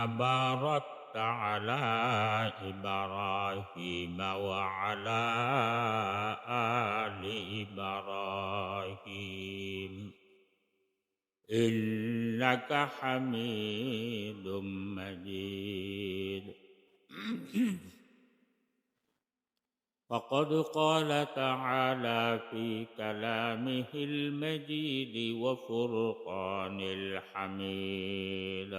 باركت على إبراهيم وعلى آل إبراهيم إنك حميد مجيد. فقد قال تعالى في كلامه المجيد وفرقان الحميد: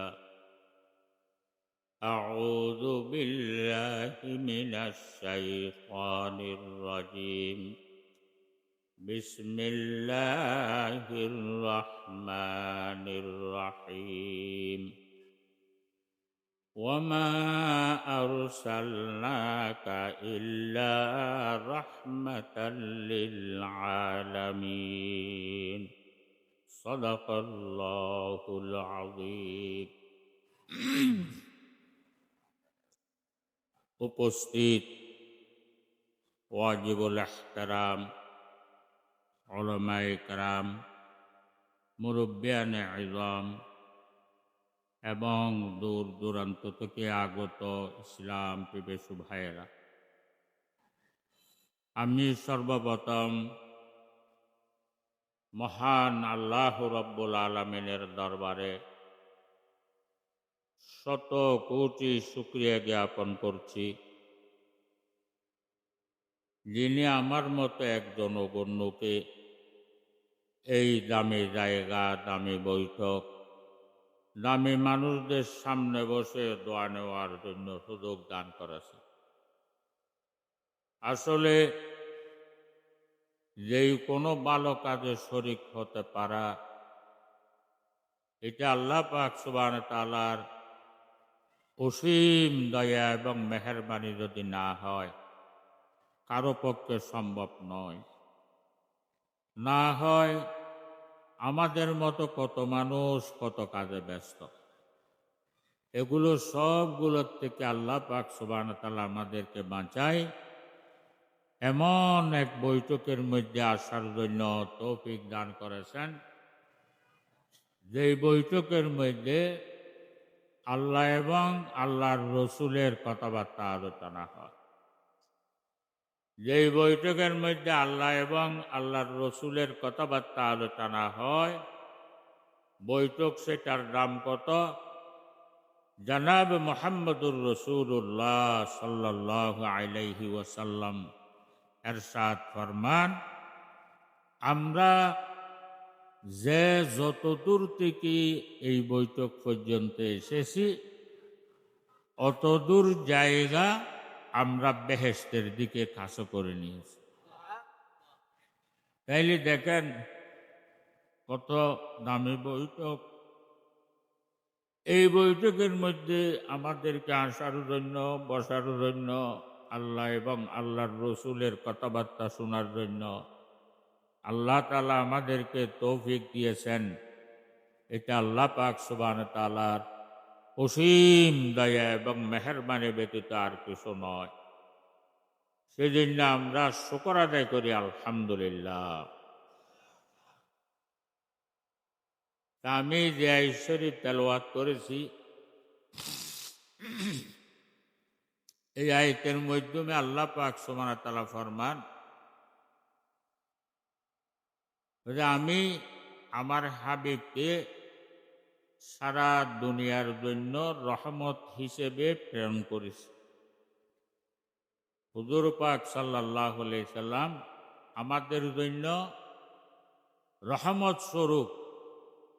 أعوذ بالله من الشيطان الرجيم. بسم الله الرحمن الرحيم. وما أرسلناك إلا رحمة للعالمين. صدق الله العظيم. উপস্থিত ওয়াজিবুল ইহতারাম উলামায়ে কেরাম, মুরব্বিয়ানে ইযাম এবং দূর দূরান্ত থেকে আগত ইসলাম পিপাসু ভাইয়েরা, আমি সর্বপ্রথম মহান আল্লাহ রাব্বুল আলামিনের দরবারে শত কোটি শুকরিয়া জ্ঞাপন করছি, যিনি আমার মতো একজন অগণ্যকে এই দামি জায়গা, দামি বৈঠক, দামি মানুষদের সামনে বসে দোয়া নেওয়ার জন্য সুযোগ দান করেছে। আসলে যেই কোনো ভালো কাজে শরীক হতে পারা, এটা আল্লাহ পাক সুবহানাহু ওয়া তাআলার অসীম দয়া এবং মেহেরবানি যদি না হয়, কারো পক্ষে সম্ভব নয়। না হয় আমাদের মতো কত মানুষ কত কাজে ব্যস্ত, এগুলো সবগুলোর থেকে আল্লাহ পাক সুবহানাহু ওয়া তাআলা আমাদেরকে বাঁচায় এমন এক বৈঠকের মধ্যে আসার জন্য তৌফিক দান করেছেন, যেই বৈঠকের মধ্যে আল্লাহ এবং আল্লাহর রসুলের কথাবার্তা আলোচনা হয়। যেই বৈঠকের মধ্যে আল্লাহ এবং আল্লাহর রসুলের কথাবার্তা আলোচনা হয়, বৈঠক সেটার নাম কত? জনাব মুহাম্মদুর রাসূলুল্লাহ সাল্লাল্লাহু আলাইহি ওয়াসাল্লাম এরশাদ ফরমান, আমরা যে যতদূর থেকে এই বৈঠক পর্যন্ত এসেছি, অতদূর জায়গা আমরা বেহেশতের দিকে খাসো করে নিয়েছি। তাইলে দেখেন কত দামি বৈঠক। এই বৈঠকের মধ্যে আমাদেরকে আসার জন্য, বসার জন্য, আল্লাহ এবং আল্লাহর রসুলের কথাবার্তা শোনার জন্য আল্লাহ তাআলা আমাদেরকে তৌফিক দিয়েছেন। এটা আল্লাহ পাক সুবহানাহু ওয়া তাআলার অসীম দয়া এবং মেহেরবানি ব্যতীত আর কিছু নয়। সেজন্য আমরা শুকর আদায় করি আলহামদুলিল্লাহ। আমি যে আয়াত শরীফ তেলাওয়াত করেছি, এই আয়াতের মাধ্যমে আল্লাহ পাক সুবহানাহু ওয়া তাআলা ফরমান যে আমি আমার হাবিবকে সারা দুনিয়ার জন্য রহমত হিসেবে প্রেরণ করেছি। হুজুর পাক সাল্লাল্লাহু আলাইহি সাল্লাম আমাদের জন্য রহমত স্বরূপ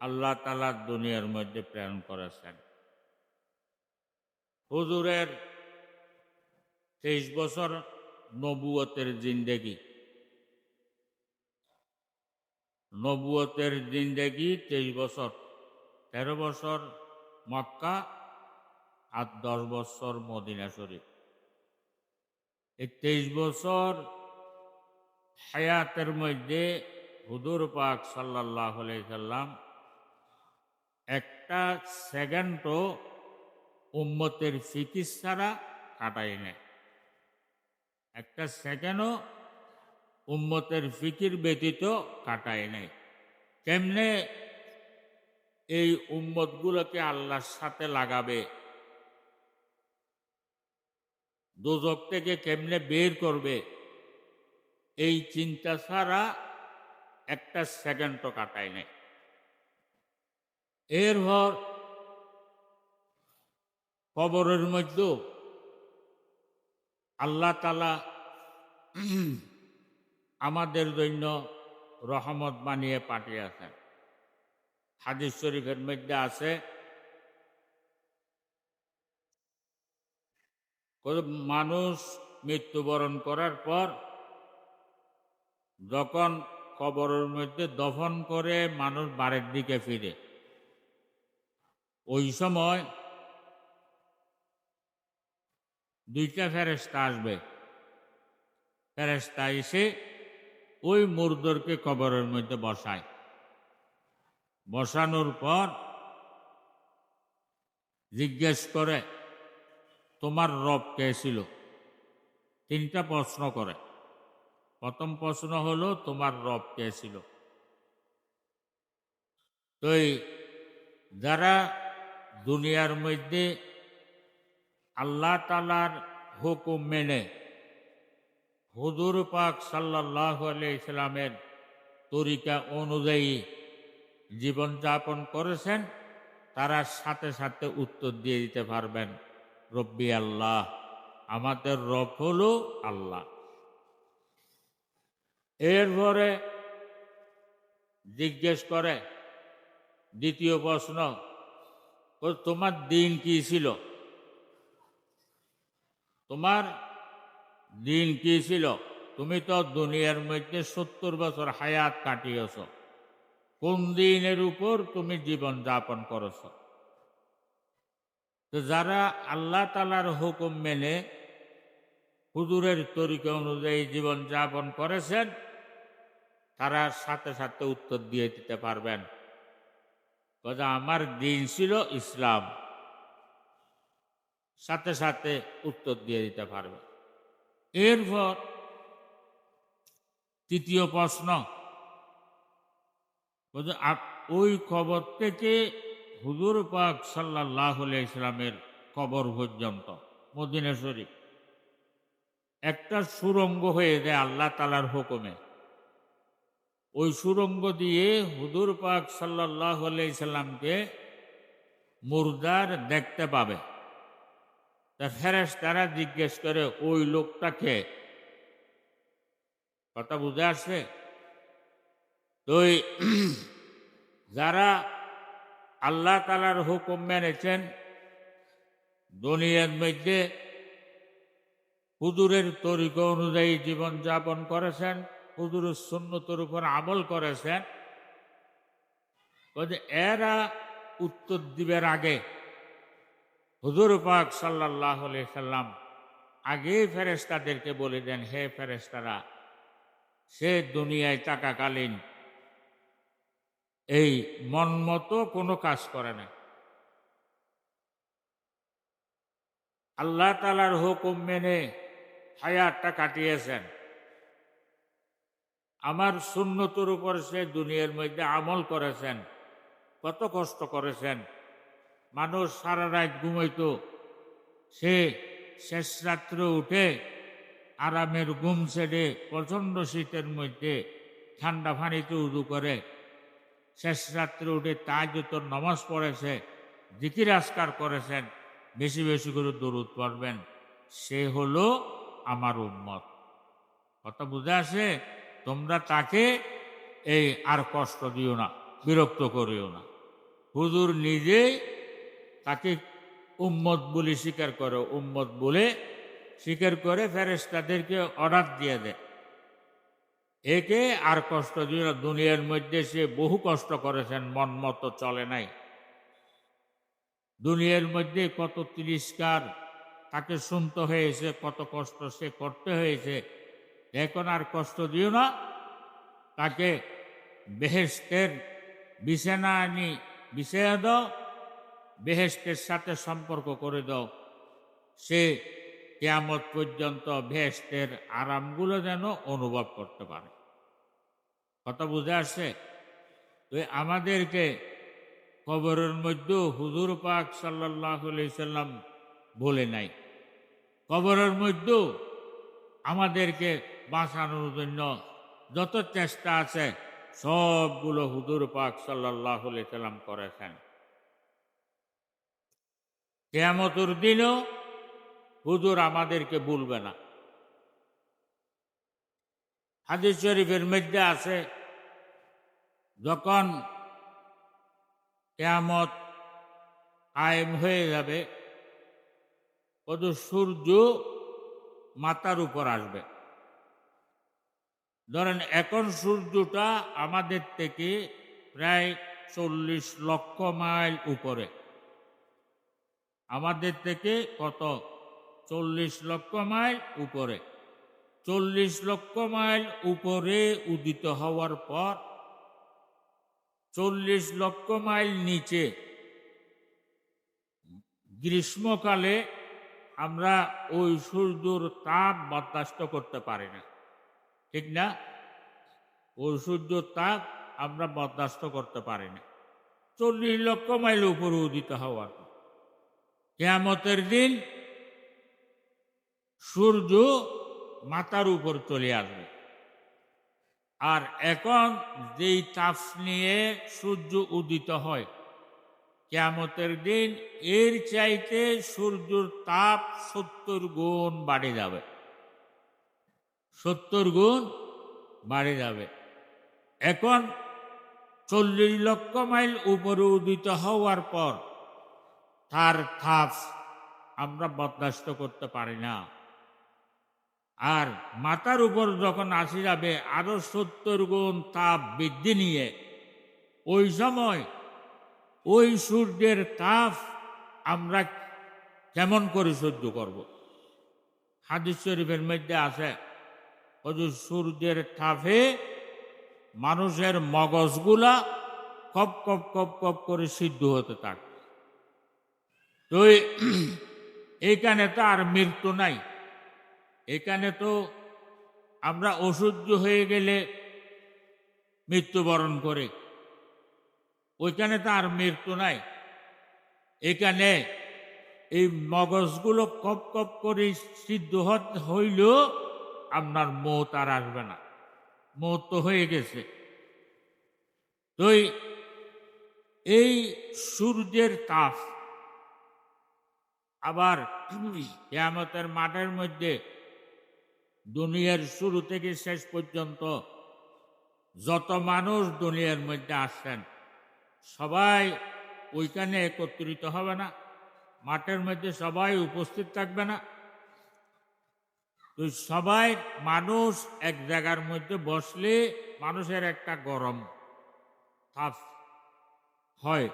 আল্লাহ তাআলা দুনিয়ার মধ্যে প্রেরণ করেছেন। হুজুরের 23 বছর নবুয়তের জিন্দেগি, 23 বছর, 13 বছর মক্কা আর 10 বছর মদিনা শরীফ। এই 23 বছর হায়াতের মধ্যে হুজুর পাক সাল্লাল্লাহু আলাইহি সাল্লাম একটা সেকেন্ডও উম্মতের ফিকির ছাড়া কাটাই নেয়। একটা সেকেন্ডও উম্মতের ফিকির ব্যতীত কাটায় নেই। কেমনে এই উম্মতগুলোকে আল্লাহর সাথে লাগাবে, দোজখ থেকে কেমনে বের করবে, এই চিন্তা ছাড়া একটা সেকেন্ডও কাটায় নাই। এরপর কবরের মধ্যে আল্লাহ তাআলা আমাদের জন্য রহমত বানিয়ে পাঠিয়েছেন। হাদিস শরীফের মধ্যে আছে, মানুষ মৃত্যুবরণ করার পর যখন কবরের মধ্যে দফন করে মানুষ বাড়ির দিকে ফিরে, ওই সময় দুইটা ফেরেশতা আসবে। ফেরেশতা এসে ওই মুর্দরকে কবরের মধ্যে বসায়। বসানোর পর জিজ্ঞেস করে, তোমার রব কে ছিল? তিনটা প্রশ্ন করে। প্রথম প্রশ্ন হলো, তোমার রব কে ছিল? তো যারা দুনিয়ার মধ্যে আল্লাহ তাআলার হুকুম মেনে হুজুর পাক সাল্লাল্লাহু আলাইহি সাল্লামের তরিকা অনুযায়ী জীবনযাপন করেছেন, তারা সাথে সাথে উত্তর দিয়ে দিতে পারবেন, রব্বি আল্লাহ, আমাদের রব হলো আল্লাহ। এরপরে জিজ্ঞেস করে দ্বিতীয় প্রশ্ন, তোমার দিন কি ছিল? তোমার দিন কি ছিল? তুমি তো দুনিয়ার মধ্যে 70 বছর হায়াত কাটিয়েছ, কোন দিনের উপর তুমি জীবন যাপন করেছ? তো যারা আল্লাহ তাআলার হুকুম মেনে হুজুরের তরিকা অনুযায়ী জীবন যাপন করেছেন, তারা সাথে সাথে উত্তর দিয়ে দিতে পারবেন, আমার দিন ছিল ইসলাম। সাথে সাথে উত্তর দিয়ে দিতে পারবে। এরপর তৃতীয় প্রশ্ন, ওই কবর থেকে হুজুর পাক সাল্লাল্লাহু আলাইহি সাল্লামের কবর পর্যন্ত মদিনা শরীফ একটা সুড়ঙ্গ হয়ে যায় আল্লাহ তাআলার হুকুমে। ওই সুড়ঙ্গ দিয়ে হুজুর পাক সাল্লাল্লাহু আলাইহি সাল্লামকে মুর্দার দেখতে পাবে। তা ফেরেশতারা জিজ্ঞেস করে, ওই লোকটাকে? কথা বুঝে আসছে? তো যারা আল্লাহ তাআলার হুকুম মেনেছেন, দুনিয়ার মধ্যে হুজুরের তরিকা অনুযায়ী জীবন যাপন করেছেন, হুজুরের সুন্নতের উপর আমল করেছেন, এরা উত্তর দিবের আগে হুজুর পাক সাল্লাল্লাহু আলাইহি সাল্লাম আগে ফেরেশতাদেরকে বলে দেন, হে ফেরেশতারা, সে দুনিয়ায় থাকাকালীন এই মন মতো কোনো কাজ করে না, আল্লাহ তাআলার হুকুম মেনে হায়াতটা কাটিয়েছেন, আমার সুন্নতের উপর সে দুনিয়ার মধ্যে আমল করেছেন, কত কষ্ট করেছেন। মানুষ সারা রাত ঘুমাইতো, সে শেষ রাত্রে উঠে আরামের ঘুম ছেড়ে প্রচণ্ড শীতের মধ্যে ঠান্ডা পানিতে উযু করে শেষ রাত্রে উঠে তাহাজ্জুদের নামাজ পড়েছে, জিকির আজকার করেছেন, বেশি বেশি করে দরুদ পড়বেন, সে হলো আমার উম্মত। কথা বুঝে আসে? তোমরা তাকে এই আর কষ্ট দিও না, বিরক্ত করিও না। হুজুর নিজেই তাকে উম্মত বলে স্বীকার করে, উম্মত বলে স্বীকার করে ফেরেশতাদেরকে অর্ডার দিয়ে দেয়, একে আর কষ্ট দিও না। দুনিয়ার মধ্যে সে বহু কষ্ট করেছেন, মন মতো চলে নাই, দুনিয়ার মধ্যে কত তিরস্কার তাকে শুনতে হয়েছে, কত কষ্ট সে করতে হয়েছে, এখন আর কষ্ট দিও না, তাকে বেহেশতের বিছানা আনি বিছাইয়া দাও, বেহেশতের সাথে সম্পর্ক করে দাও, সে কিয়ামত পর্যন্ত বেহেশতের আরামগুলো যেন অনুভব করতে পারে। কথা বুঝে আসছে? তো আমাদেরকে কবরের মধ্যে হুজুর পাক সাল্লাল্লাহু আলাইহি সাল্লাম বলে নাই, কবরের মধ্যেও আমাদেরকে বাঁচানোর জন্য যত চেষ্টা আছে সবগুলো হুজুর পাক সাল্লাল্লাহু আলাইহি সাল্লাম করেছেন। কিয়ামতের দিনও হুজুর আমাদেরকে ভুলবে না। হাদিস শরীফের মধ্যে আছে, যখন কিয়ামত কায়েম হয়ে যাবে, সূর্য মাথার উপর আসবে। ধরেন এখন সূর্যটা আমাদের থেকে প্রায় 40 লক্ষ মাইল উপরে। আমাদের থেকে কত? 40 লক্ষ মাইল উপরে। 40 লক্ষ মাইল উপরে উদিত হওয়ার পর 40 লক্ষ মাইল নিচে গ্রীষ্মকালে আমরা ওই সূর্যের তাপ বরদাস্ত করতে পারি না, ঠিক না? ওই সূর্যের তাপ আমরা বরদাস্ত করতে পারি না। 40 লক্ষ মাইল উপরে উদিত হওয়ার পর কিয়ামতের দিন সূর্য মাথার উপর চলে আসবে। আর এখন যেই তাপ নিয়ে সূর্য উদিত হয়, কিয়ামতের দিন এর চাইতে সূর্যের তাপ 70 গুণ বাড়ে যাবে। 70 গুণ বাড়ে যাবে। এখন 40 লক্ষ মাইল উপরে উদিত হওয়ার পর তার তাপ আমরা বরদাস্ত করতে পারি না। আর মাথার উপর যখন আসি যাবে আরো 70 গুণ তাপ বৃদ্ধি নিয়ে, ওই সময় ওই সূর্যের তাপ আমরা কেমন করে সহ্য করব? হাদিস শরীফের মধ্যে আছে, সূর্যের তাপে মানুষের মগজগুলা কপ কপ কপ কপ করে সিদ্ধ হতে থাকে। তো এইখানে তো আর মৃত্যু নাই। এখানে তো আমরা অসহ্য হয়ে গেলে মৃত্যুবরণ করে, ওইখানে তো আর মৃত্যু নাই। এখানে এই মগজগুলো কপ কপ করে সিদ্ধ হইলেও আপনার মৌত আর আসবে না, মৌত তো হয়ে গেছে। তো এই সূর্যের তাপ আবার কিয়ামতের মাঠের মধ্যে দুনিয়ার শুরু থেকে শেষ পর্যন্ত যত মানুষ দুনিয়ার মধ্যে আসছেন সবাই ওইখানে একত্রিত হবে না, মাঠের মধ্যে সবাই উপস্থিত থাকবে না। তো সবাই মানুষ এক জায়গার মধ্যে বসলে মানুষের একটা গরম তাপ হয়।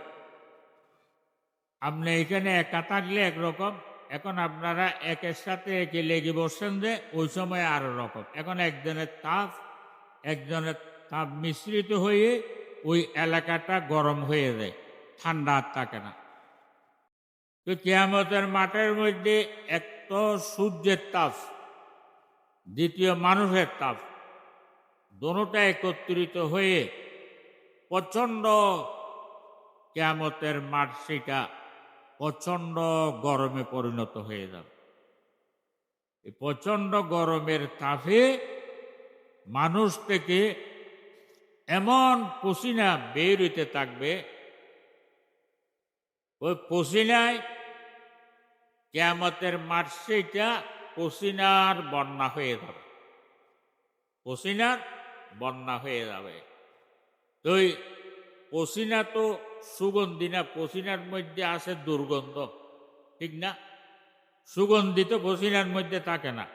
আপনি এখানে একা থাকলে একরকম, এখন আপনারা একের সাথে একে লেগে বসছেন যে ওই সময় আরো রকম। এখন একজনের তাপ মিশ্রিত হয়ে ওই এলাকাটা গরম হয়ে যায়, ঠান্ডা আর থাকে না। তো কিয়ামতের মাঠের মধ্যে এক তো সূর্যের তাপ, দ্বিতীয় মানুষের তাপ, দোনোটা একত্রিত হয়ে প্রচন্ড কিয়ামতের মাঠ সেটা প্রচন্ড গরমে পরিণত হয়ে যাবে। এই প্রচন্ড গরমের তাপে মানুষ থেকে এমন পসিনা বের হইতে থাকবে, ওই পসিনায় কিয়ামতের মাঠ সেটা পসিনার বন্যা হয়ে যাবে, পসিনার বন্যা হয়ে যাবে। তো পসিনা তো সুগন্ধি না, পসিনার মধ্যে আছে দুর্গন্ধ, ঠিক না? সুগন্ধিত পসিনার মধ্যে থাকে না,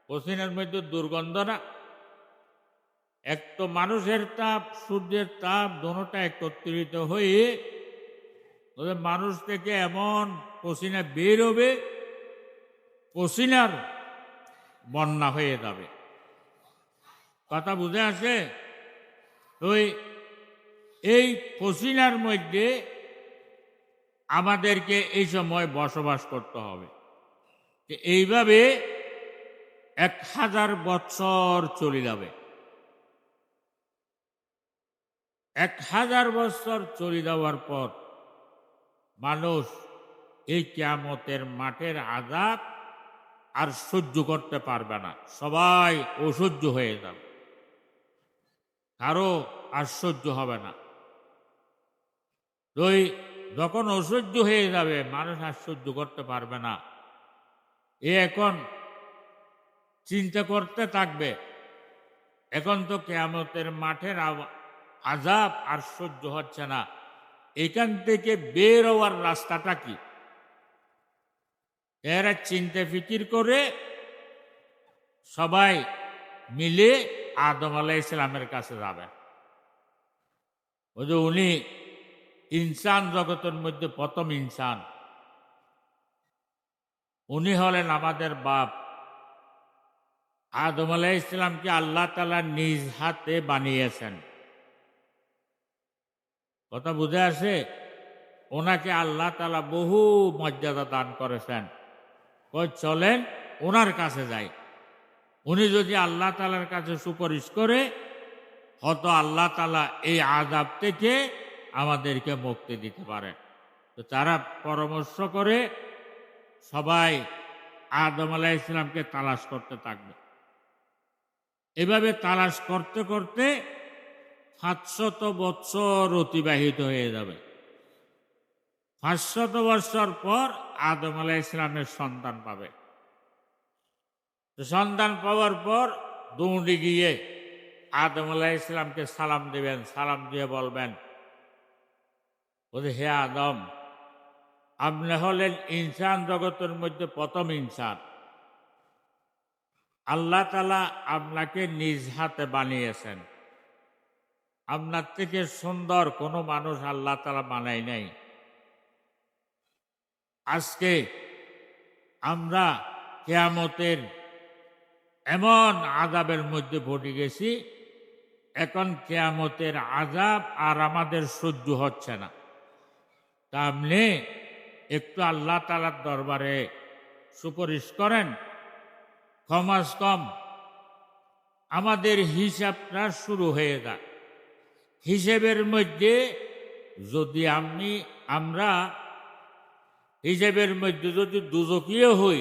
পসিনার মধ্যে দুর্গন্ধ না। এক তো মানুষের তাপ, সূর্যের তাপ দোনোটা একত্রিত হয়ে মানুষ থেকে এমন পসিনা বের হবে, পসিনার বন্যা হয়ে যাবে। কথা বুঝে আসে? ওই এই পসিনার মধ্যে আমাদেরকে এই সময় বসবাস করতে হবে। এইভাবে 1000 বছর চলে যাবে। 1000 বছর চলে যাওয়ার পর মানুষ এই কিয়ামতের মাঠের আযাব আর সহ্য করতে পারবে না, সবাই অসহ্য হয়ে যাবে, কারো আর সহ্য হবে না। তো যখন অসহ্য হয়ে যাবে, মানুষ আর সহ্য করতে পারবে না, এখন চিন্তা করতে থাকবে, এখন তো কিয়ামতের মাঠের আযাব আর সহ্য হচ্ছে না, এখান থেকে বের হওয়ার রাস্তাটা কি? এরা চিন্তা ফিকির করে সবাই মিলে আদম আলাইহিস সালামের কাছে যাবে। ওই যে উনি ইনসান জগতের মধ্যে প্রথম ইনসান, উনি হলেন আমাদের বাপ। আদম আলাইহিস সালামকে আল্লাহ তাআলা নিজ হাতে বানিয়েছেন। কথা বুঝে আসে? ওনাকে আল্লাহ তাআলা বহু মর্যাদা দান করেছেন। চলেন ওনার কাছে যাই, উনি যদি আল্লাহ তাআলার কাছে সুপারিশ করে, হয়তো আল্লাহ তাআলা এই আযাব থেকে আমাদেরকে মুক্তি দিতে পারেন। তো তারা পরামর্শ করে সবাই আদম আলাইহিস সালামকে তালাশ করতে থাকবে। এভাবে তালাশ করতে করতে 500 বছর অতিবাহিত হয়ে যাবে। 500 বছর পর আদম আলাইহিস সালামের সন্তান পাবে। সন্তান পাওয়ার পর দৌড়ে গিয়ে আদম আলাইহিস সালামকে সালাম দিবেন, সালাম দিয়ে বলবেন, বলে হে আদম, আপনি হলেন ইনসান জগতের মধ্যে প্রথম ইনসান। আল্লাহ তাআলা আপনাকে নিজ হাতে বানিয়েছেন। আপনার থেকে সুন্দর কোনো মানুষ আল্লাহ তাআলা বানায় নাই। আজকে আমরা কিয়ামতের এমন আযাবের মধ্যে পড়ে গেছি, এখন কিয়ামতের আযাব আর আমাদের সহ্য হচ্ছে না। তা আপনি একটু আল্লাহ তাআলার দরবারে সুপারিশ করেন, কমাস কম আমাদের হিসাবটা শুরু হয়ে যায়। হিসেবের মধ্যে যদি আমরা হিসেবের মধ্যে যদি দুজকিও হই,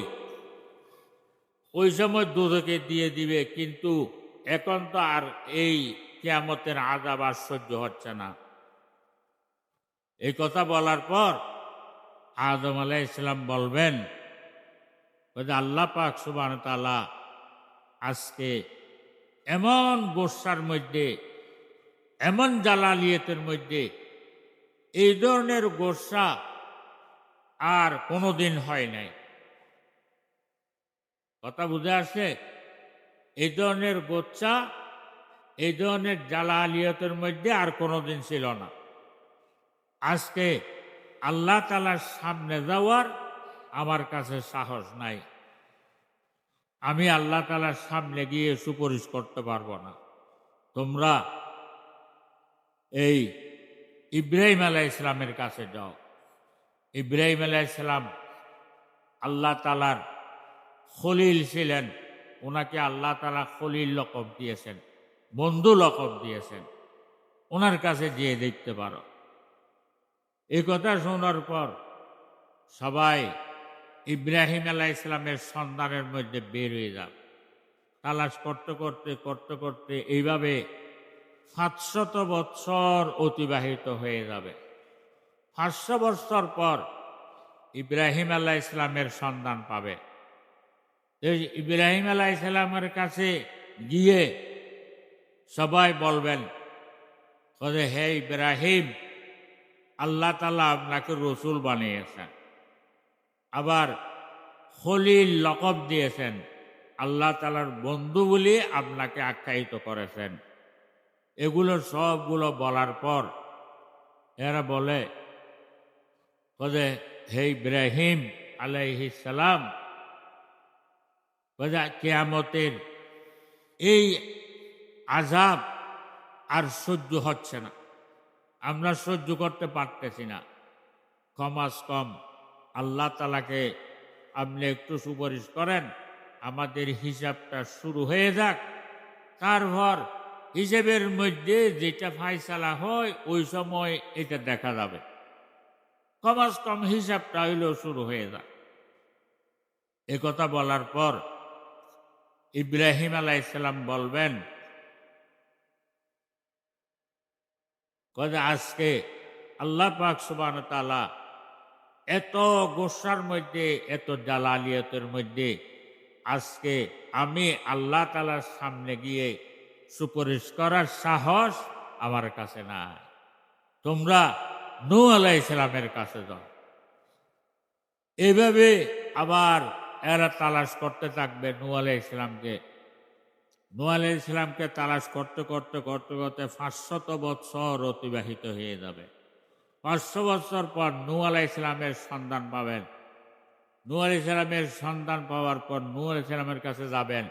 ওই সময় দুজকে দিয়ে দিবে, কিন্তু এখন তো আর এই কিয়ামতের আযাব আর সহ্য হচ্ছে না। এই কথা বলার পর আদম আলাইহিস সালাম বলবেন, আল্লাহ পাক সুবহানাহু ওয়া তাআলা আজকে এমন গোসার মধ্যে, এমন জালালিয়তের মধ্যে, এই ধরনের গোসা আর কোনোদিন হয় নাই। কথা বুঝে আসে? এই ধরনের গোচ্ছা, এই ধরনের জালালিয়তের মধ্যে আর কোনোদিন ছিল না। আজকে আল্লাহ তাআলার সামনে যাওয়ার আমার কাছে সাহস নাই, আমি আল্লাহ তাআলার সামনে গিয়ে সুপারিশ করতে পারবো না। তোমরা এই ইব্রাহিম আলাইহিস সালামের কাছে যাও। ইব্রাহিম আলাইহিস সালাম আল্লাহ তাআলার খলিল ছিলেন, ওনাকে আল্লাহ তাআলা খলিল লকব দিয়েছেন, বন্ধু লকব দিয়েছেন। ওনার কাছে যেয়ে দেখতে পারো। এই কথা শোনার পর সবাই ইব্রাহিম আলাইহিস সালামের সন্ধানের মধ্যে বের হয়ে যাবে। তালাশ করতে করতে করতে করতে এইভাবে 500 বছর অতিবাহিত হয়ে যাবে। 500 বছর পর ইব্রাহিম আলাইহিস সালামের সন্ধান পাবে। ইব্রাহিম আলাইহিস সালামের কাছে গিয়ে সবাই বলবেন, হে ইব্রাহিম, আল্লাহ তাআলা আপনাকে রসুল বানিয়েছেন, আবার খলিল লকব দিয়েছেন, আল্লাহ তাআলার বন্ধু বলে আপনাকে আখ্যায়িত করেছেন। এগুলো সবগুলো বলার পর এরা বলে, হে ইব্রাহিম আলাইহিস সালাম, কিয়ামতের এই আযাব আর সহ্য হচ্ছে না, আমরা সহ্য করতে পারতেছি না। কমাস কম আল্লাহ তাআলাকে আপনি একটু সুপারিশ করেন, আমাদের হিসাবটা শুরু হয়ে যাক, তারপর হিসেবের মধ্যে যেটা ফায়সালা হয় ওই সময় এটা দেখা যাবে। কমাস কম হিসাবটা হইলেও শুরু হয়ে যাক। এ কথা বলার পর ইব্রাহিম আলাইহিসসালাম বলবেন, আজকে আল্লাহ পাক সুবহানাহু ওয়া তাআলা এত গোসার মধ্যে, এত জালালিয়তের মধ্যে আজকে আমি আল্লাহ তাআলার সামনে গিয়ে সুপারিশ করার সাহস আমার কাছে নাই। তোমরা নূহ আলাইহিস সালামের কাছে যাও। এভাবে আবার এরা তালাশ করতে থাকবে নূহ আলাইহিস সালামকে। নূহ আলাইহিস সালামকে তালাশ করতে করতে করতে করতে 500 বছর অতিবাহিত হয়ে যাবে। 500 বছর পর নূহ আলাইহিস সালামের সন্ধান পাবেন। নূহ আলাইহিস সালামের সন্ধান পাওয়ার পর নূহ আলাইহিস সালামের কাছে যাবেন,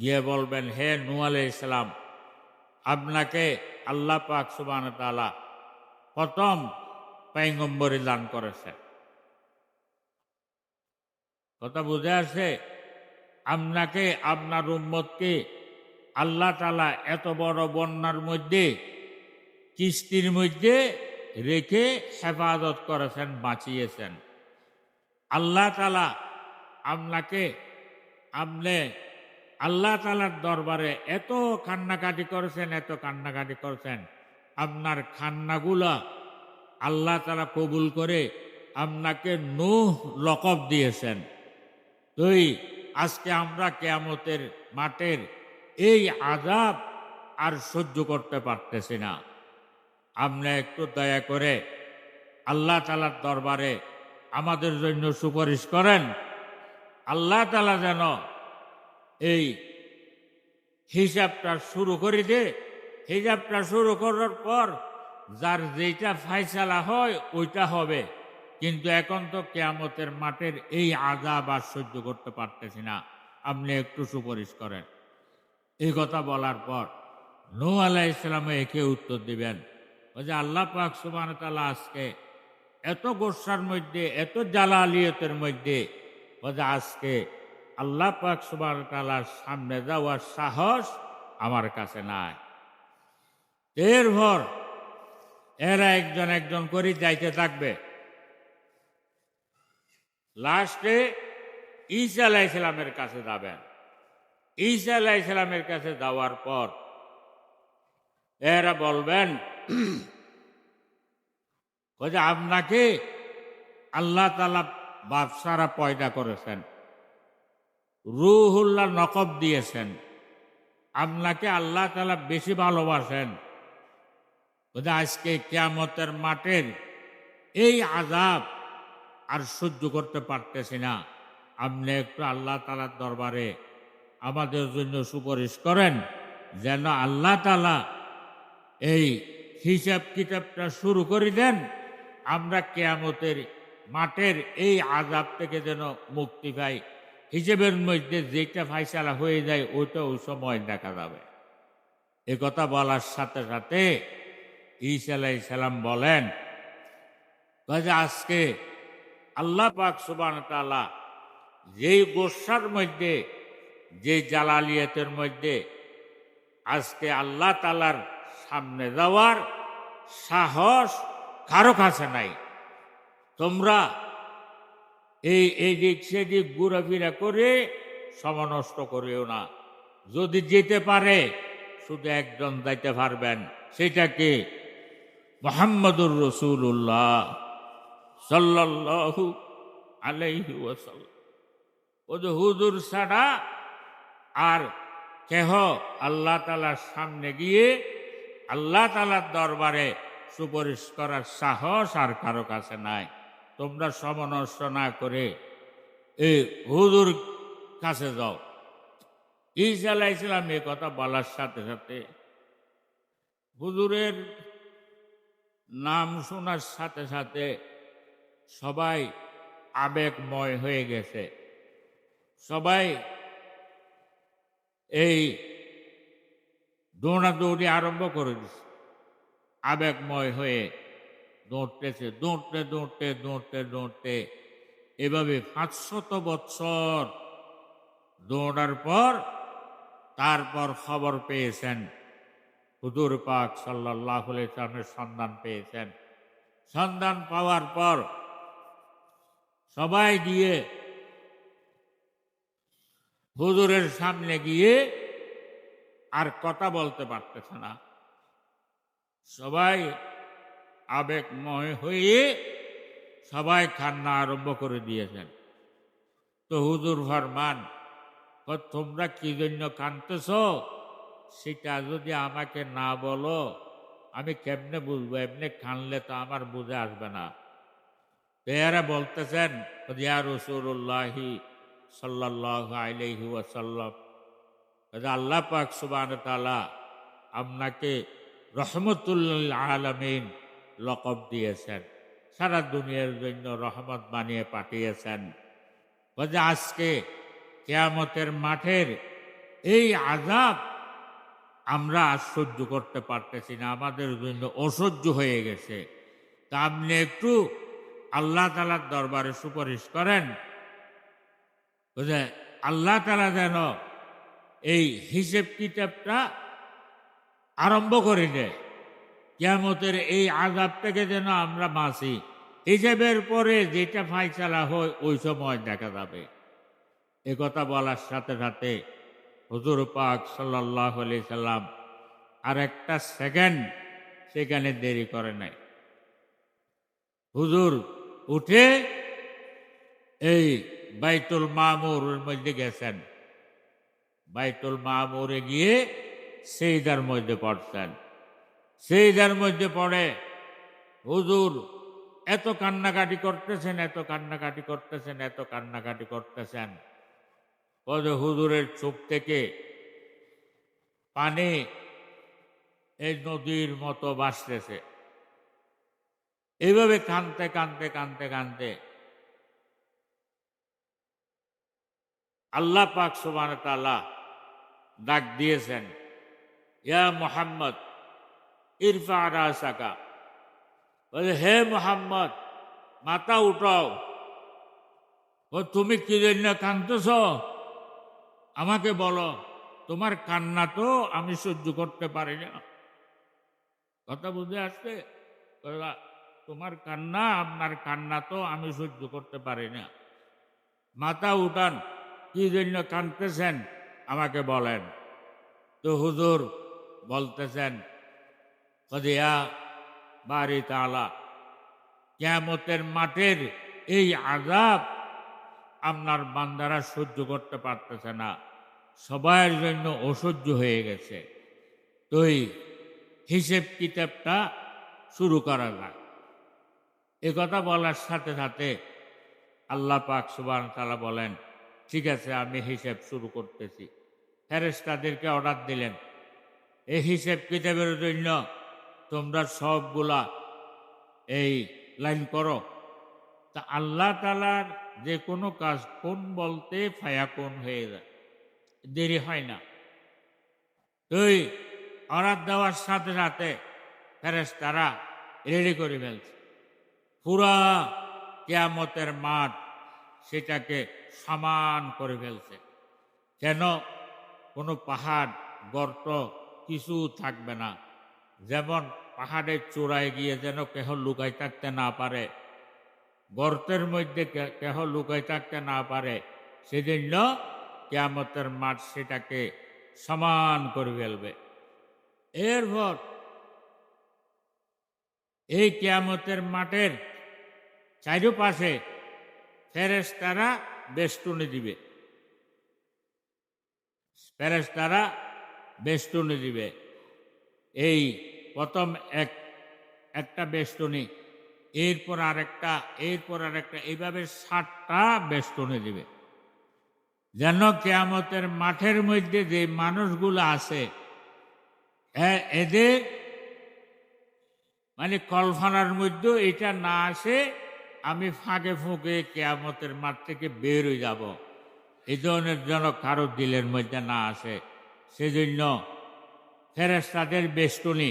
গিয়ে বলবেন, হে নূহ আলাইহিস সালাম, আপনাকে আল্লাহ পাক সুবহানাহু ওয়া তাআলা প্রথম পয়গম্বরী দান করেছেন। কথা বুঝে আসে? আপনাকে, আপনার উম্মতকে আল্লাহ তাআলা এত বড় বন্যার মধ্যে, কিস্তির মধ্যে রেখে হেফাজত করেছেন, বাঁচিয়েছেন। আল্লাহ তাআলা আপনাকে, আপনি আল্লাহ তাআলার দরবারে এত কান্নাকাটি করেছেন, এত কান্নাকাটি করেছেন, আপনার কান্নাগুলা আল্লাহ তাআলা কবুল করে আপনাকে নূহ লকব দিয়েছেন। তুই আজকে আমরা কিয়ামতের মাঠের এই আযাব আর সহ্য করতে পারতেছি না। আপনি একটু দয়া করে আল্লাহ তাআলার দরবারে আমাদের জন্য সুপারিশ করেন। আল্লাহ তাআলা যেন এই হিসাবটা শুরু করে দে। হিসাবটা শুরু করার পর যার যেটা ফায়সালা হয় ওইটা হবে, কিন্তু এখন তো কিয়ামতের মাঠের এই আযাব আর সহ্য করতে পারতেছি না, আপনি একটু সুপারিশ করেন। এই কথা বলার পর নূহ আলাইহিস সালাম একে উত্তর দিবেন, যে আল্লাহ পাক সুবহানাহু ওয়া তাআলা আজকে এত গোসার মধ্যে, এত জালালিয়তের মধ্যে, আজকে আল্লাহ পাক সুবহানাহু ওয়া তাআলার সামনে যাওয়ার সাহস আমার কাছে নাই। এরপর এরা একজন একজন করে যাইতে থাকবে। লাস্টে ঈসা আলাইহিস সালামের কাছে যাবেন। ঈসা আলাইহিস সালামের কাছে যাওয়ার পর এরা বলবেন, আপনাকে আল্লাহ তাআলা বাদশারা পয়দা করেছেন, রূহুল্লাহ নকব দিয়েছেন, আপনাকে আল্লাহ তাআলা বেশি ভালোবাসেন। আজকে কিয়ামতের মাঠের এই আযাব আর সহ্য করতে পারতেছি না, আপনি একটু আল্লাহ তাআলার দরবারে আমাদের জন্য সুপারিশ করেন, যেন আল্লাহ তাআলা এই হিসাব কিতাবটা শুরু করে দেন, আমরা কিয়ামতের মাঠের এই আযাব থেকে যেন মুক্তি পাই। হিসেবের মধ্যে যেটা ফায়সালা হয়ে যায় ওইটা ওই সময় দেখা যাবে। এ কথা বলার সাথে সাথে ঈসা আলাইহিস সালাম বলেন, আজকে আল্লাহ পাক সুবহানাহু ওয়া তাআলা যেই গোসার মধ্যে, যে জালালিয়াতের মধ্যে আজকে আল্লাহ তাআলার সামনে যাওয়ার সাহস কারো কাছে নাই। তোমরা এই দিক সেদিক ঘোরাফেরা করে সময় নষ্ট করিও না। যদি যেতে পারে শুধু একজন যাইতে পারবেন, সেটা কি? মুহাম্মদুর রাসূলুল্লাহ সাল্লাল্লাহু আলাইহি ওয়াসাল্লাম। হুজুর ছাড়া আর কেহ আল্লাহ তাআলার সামনে গিয়ে আল্লাহ তাআলার দরবারে সুপারিশ করার সাহস আর কারো কাছে নাই। তোমরা সময় নষ্ট না করে এই হুজুর কাছে যাও। ঈসা আলাইহিস সালাম এ কথা বলার সাথে সাথে হুজুরের নাম শোনার সাথে সাথে সবাই আবেগময় হয়ে গেছে। সবাই এই দৌড়াদৌড়ি আরম্ভ করে দিচ্ছে, আবেগময় হয়ে দৌড়তেছে, দৌড়তে দৌড়তে দৌড়তে দৌড়তে এভাবে 500 বছর দৌড়ার পর তারপর খবর পেয়েছেন, হুজুর পাক সাল্লাল্লাহু আলাইহি ওয়াসাল্লামের সন্ধান পেয়েছেন। সন্ধান পাওয়ার পর সবাই গিয়ে হুজুরের সামনে গিয়ে আর কথা বলতে পারতেছে না। সবাই আবেগময় হয়ে সবাই কান্না আরম্ভ করে দিয়েছেন। তো হুজুর ফরমান, তোমরা কি জন্য কাঁদতেছ সেটা যদি আমাকে না বলো আমি কেমনে বুঝবো? এমনি কানলে তো আমার বুঝে আসবে না। তো এরা বলতেছেন, ইয়া রাসূলুল্লাহি সাল্লাল্লাহু আলাইহি ওয়াসাল্লাম, আল্লাহ পাক সুবহানাহু ওয়া তাআলা আপনাকে রহমতুল্লিল আলামিন লকব দিয়েছেন, সারা দুনিয়ার জন্য রহমত বানিয়ে পাঠিয়েছেন। যে আজকে কিয়ামতের মাঠের এই আযাব আমরা আর সহ্য করতে পারতেছি না, আমাদের জন্য অসহ্য হয়ে গেছে। তা আপনি একটু আল্লাহ তাআলার দরবারে সুপারিশ করেন, বুঝে আল্লাহ তাআলা যেন এই হিসেব কিতাবটা আরম্ভ করে দেয়, কিয়ামতের এই আযাব থেকে যেন আমরা বাঁচি। হিসেবের পরে যেটা ফায়সালা হয় ওই সময় দেখা যাবে। এ কথা বলার সাথে সাথে হুজুর পাক সাল্লাল্লাহু আলাইহি সাল্লাম আর একটা সেকেন্ড সেখানে দেরি করে নাই। হুজুর উঠে এই বাইতুল মামুরের মধ্যে গেছেন, বাইতুল মামুরে গিয়ে সিজদার মধ্যে পড়ছেন। সিজদার মধ্যে পড়ে হুজুর এত কান্নাকাটি করতেছেন, এত কান্নাকাটি করতেছেন, এত কান্নাকাটি করতেছেন, পরে হুজুরের চোখ থেকে পানি এই নদীর মতো ভাসতেছে। এইভাবে কাঁদতে কাঁদতে কাঁদতে কাঁদতে আল্লাহ পাক সুবহানাহু ওয়া তাআলা ডাক দিয়েছেন, ইয়া মুহাম্মদ ইরফা রাসাকা, বলে হে মুহাম্মদ মাথা উঠাও। ও তুমি কি জন্য কাঁদতেছ আমাকে বলো, তোমার কান্না তো আমি সহ্য করতে পারি না। কথা বুঝে আসছে? তোমার কান্না, আপনার কান্না তো আমি সহ্য করতে পারি না। মাথা উঠান, কি জন্য কাঁদতেছেন আমাকে বলেন। তো হুজুর বলতেছেন, ইয়া বারি তাআলা, কিয়ামতের মাঠের এই আযাব আপনার বান্দারা সহ্য করতে পারতেছে না, সবার জন্য অসহ্য হয়ে গেছে। তো এই হিসেব কিতাবটা শুরু করা যায়। এ কথা বলার সাথে সাথে আল্লাহ পাক সুবহানাহু ওয়া তাআলা বলেন, ঠিক আছে আমি হিসেব শুরু করতেছি। ফেরেশতাদেরকে অর্ডার দিলেন, এই হিসেব কিতাবের জন্য তোমরা সবগুলা এই লাইন করো। তা আল্লাহ তাআলার যে কোনো কাজ কোন বলতে ফায়াকুন হয়ে যায়, দেরি হয় না। তুই অর্ডার দেওয়ার সাথে সাথে ফেরেশতারা রেডি করে ফেলছে। পুরা কিয়ামতের মাঠ সেটাকে সমান করে ফেলছে। কেন? কোনো পাহাড় গর্ত কিছু থাকবে না। যেমন পাহাড়ের চূড়ায় গিয়ে যেন কেহ লুকাই থাকতে না পারে, গর্তের মধ্যে কেহ লুকাই থাকতে না পারে, সেজন্য কিয়ামতের মাঠ সেটাকে সমান করে ফেলবে। এরপর এই কিয়ামতের মাঠের চারপাশে ফেরেশতারা বেষ্টনী দিবে, ফেরেশতারা বেষ্টনী দিবে। এই প্রথম একটা বেষ্টনী, এরপর আরেকটা, এরপর আরেকটা, এইভাবে 7টা বেষ্টনী দিবে। যেন কিয়ামতের মাঠের মধ্যে যে মানুষগুলো আছে এদের মানে কল্পনার মধ্যে এটা না আসে আমি ফাঁকে ফুঁকে কিয়ামতের মাঠ থেকে বের হয়ে যাব, এই ধরনের যেন কারো দিলের মধ্যে না আসে। সেজন্য ফেরেশতাদের বেষ্টনী,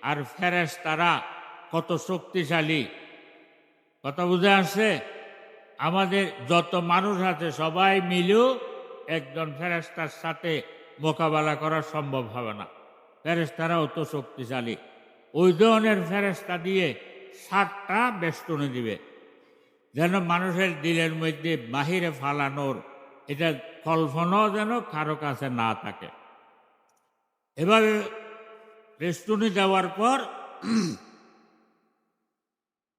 আর ফেরেশতারা কত শক্তিশালী, কথা বুঝে আসছে? আমাদের যত মানুষ আছে সবাই মিলেও একজন ফেরেশতার সাথে মোকাবেলা করা সম্ভব হবে না। ফেরেশতারা অত শক্তিশালী। ওই ধরনের ফেরেশতা দিয়ে 7টা বেষ্টনী দিবে, যেন মানুষের দিলের মধ্যে বাহিরে ফালানোর এটা কল্পনাও যেন কারো কাছে না থাকে। এভাবে বেষ্টনী দেওয়ার পর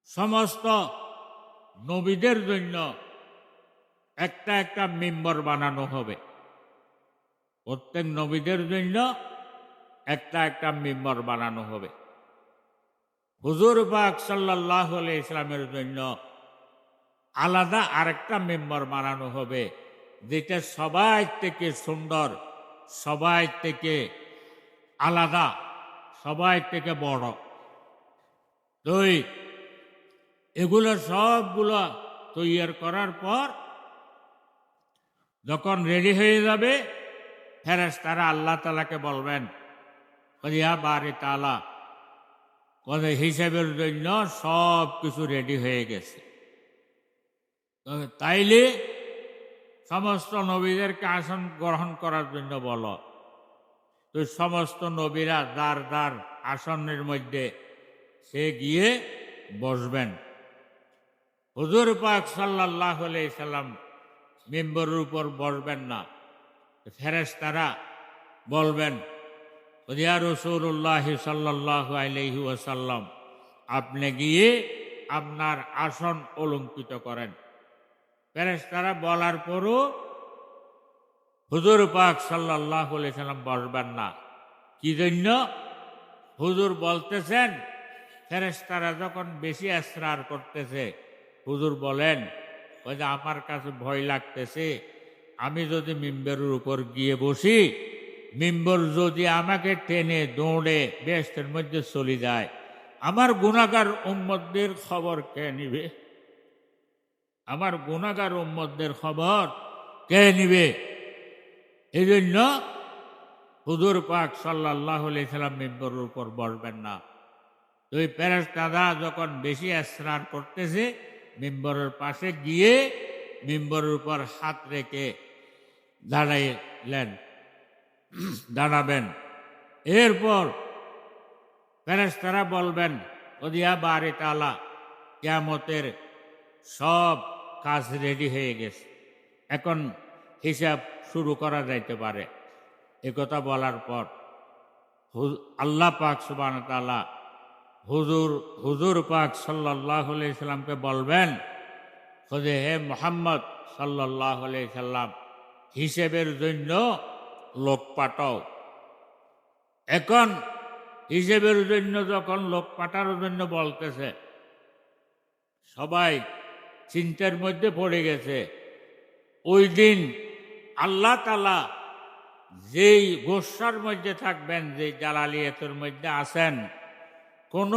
সমস্ত নবীদের জন্য একটা একটা মিম্বর বানানো হবে। প্রত্যেক নবীদের জন্য একটা একটা মিম্বর বানানো হবে। হুজুর পাক সাল্লাল্লাহু আলাইহি ইসলামের জন্য আলাদা আরেকটা মিম্বর বানানো হবে, যেটা সবাই থেকে সুন্দর, সবাই থেকে আলাদা, সবাই থেকে বড়। তো এগুলো সবগুলো তৈরি করার পর যখন রেডি হয়ে যাবে, ফেরেশতারা আল্লাহ তাআলাকে বলবেন, ইয়া বারি তাআলা, হিসাবের জন্য সব কিছু রেডি হয়ে গেছে। তাইলে সমস্ত নবীদেরকে আসন গ্রহণ করার জন্য বলো। তো সমস্ত নবীরা যার যার আসনের মধ্যে সে গিয়ে বসবেন। হুজুর পাক সাল্লাল্লাহু আলাইহি সাল্লাম মিম্বরের উপর বসবেন না। ফেরেশতারা বলবেন, ইয়া রাসূলুল্লাহ সাল্লাল্লাহু আলাইহি ওয়াসাল্লাম, আপনি গিয়ে আপনার আসন অলঙ্কৃত করেন। ফেরেশতারা বলার পরও হুজুর পাক সাল্লাল্লাহু আলাইহি সাল্লাম বসবেন না। কি জন্য? হুজুর বলতেছেন, ফেরেশতারা যখন বেশি ইসরার করতেছে, হুজুর বলেন, ওই যে আমার কাছে ভয় লাগতেছে, আমি যদি মিম্বরের উপর গিয়ে বসি, মিম্বর যদি আমাকে টেনে দৌড়ে বেহেশতের মধ্যে চলে যায়, আমার গুনাহগার উম্মতদের খবর কে নিবে? আমার গুনাহগার উম্মতদের খবর কে নিবে? এই জন্য হুজুর পাক সাল্লাল্লাহু আলাইহি সাল্লাম মিম্বরের উপর বসবেন না। তো ওই ফেরেশতারা যখন বেশি ইসরার করতেছে, মিম্বরের পাশে গিয়ে মিম্বরের উপর হাত রেখে দাঁড়াবেন। এরপর ফেরেশতারা বলবেন, ইয়া বারি তাআলা, কিয়ামতের সব কাজ রেডি হয়ে গেছে, এখন হিসাব শুরু করা যাইতে পারে। একথা বলার পর আল্লাহ পাক সুবহানাহু ওয়া তাআলা হুজুর পাক সাল্লাল্লাহু আলাইহি সাল্লামকে বলবেন, হে মুহাম্মদ সাল্লাল্লাহু আলাইহি সাল্লাম, হিসেবের জন্য লোক পাঠাও। এখন হিসেবের জন্য যখন লোক পাঠানোর জন্য বলতেছে, সবাই চিন্তার মধ্যে পড়ে গেছে। ওই দিন আল্লাহ তাআলা যেই গোসার মধ্যে থাকবেন, যে জালালিয়াতের মধ্যে আছেন, কোন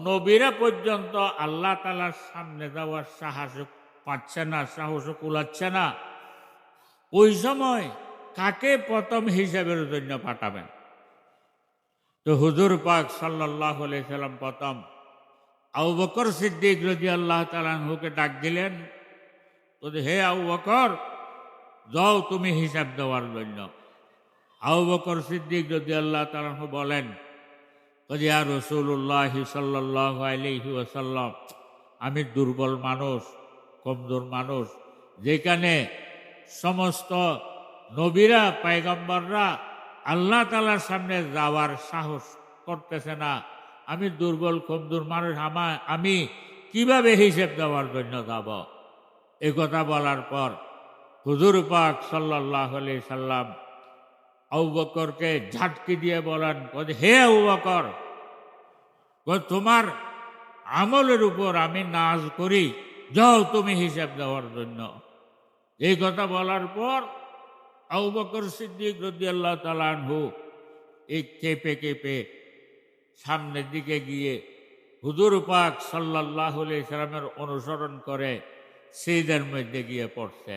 নবীরা পর্যন্ত আল্লাহ তাআলার সামনে যাওয়ার সাহস পাচ্ছে না, সাহস কুলাচ্ছে না। ওই সময় কাকে প্রথম হিসাবের জন্য পাঠাবেন? তো হুজুর পাক সাল্লাল্লাহু আলাইহি সাল্লাম প্রথম আবু বকর সিদ্দিক রাদিয়াল্লাহু তাআলা আনহুকে ডাক দিলেন, হে আবু বকর, যাও তুমি হিসাব দেওয়ার জন্য। আবু বকর সিদ্দিক রাদিয়াল্লাহু তাআলা আনহু বলেন, ইয়া রাসূলুল্লাহ সাল্লাল্লাহু আলাইহি ওয়াসাল্লাম, আমি দুর্বল মানুষ, কমজোর মানুষ, যেখানে সমস্ত নবীরা পয়গম্বররা আল্লাহ তাআলার সামনে যাওয়ার সাহস করতেছে না, আমি দুর্বল কমজোর মানুষ, আমি কিভাবে হিসেব দেওয়ার জন্য যাব? এ কথা বলার পর হুজুর পাক সাল্লাল্লাহু আলাইহি সাল্লাম আবু বকরকে ঝাটকি দিয়ে বলেন, হে আবু বকর, তোমার আমলের উপর আমি নাজ করি, যাও তুমি হিসাব দেওয়ার জন্য। এই কথা বলার পর আবু বকর সিদ্দিক রাদিয়াল্লাহু তাআলা আনহু এই কেঁপে কেঁপে সামনের দিকে গিয়ে হুজুর পাক সাল্লাল্লাহু আলাইহি সাল্লামের অনুসরণ করে সিজদার মধ্যে গিয়ে পড়ছে।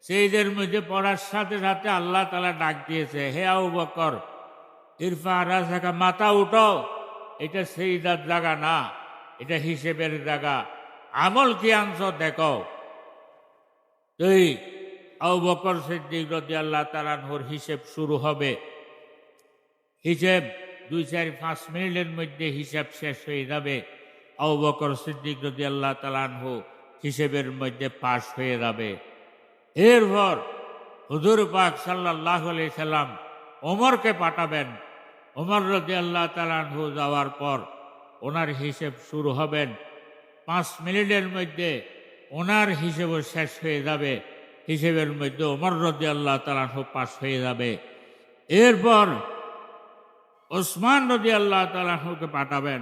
সিজদার মধ্যে পড়ার সাথে সাথে আল্লাহ তাআলা ডাক দিয়েছে, হে আবু বকর, ইরফা রাসাকা, মাথা উঠাও, এটা সিজদার জায়গা না, এটা হিসেবের জায়গা, আমল কি আনছো দেখো। তুই আবু বকর সিদ্দিক রাদিয়াল্লাহু তাআলা আনহুর হিসেব শুরু হবে। হিসেব 2-4-5 মিনিটের মধ্যে হিসাব শেষ হয়ে যাবে। আবু বকর সিদ্দিক রাদিয়াল্লাহু তাআলা আনহু হিসেবের মধ্যে পাশ হয়ে যাবে। এরপর হুজুর পাক সাল্লাল্লাহু আলাইহি সাল্লাম ওমরকে পাঠাবেন। ওমর রাদিয়াল্লাহু তাআলা আনহু যাওয়ার পর ওনার হিসেব শুরু হবেন। 5 মিনিটের মধ্যে ওনার হিসেবও শেষ হয়ে যাবে। হিসেবের মধ্যে ওমর রাদিয়াল্লাহু তাআলা আনহু পাস হয়ে যাবে। এরপর ওসমান রাদিয়াল্লাহু তাআলা আনহুকে পাঠাবেন।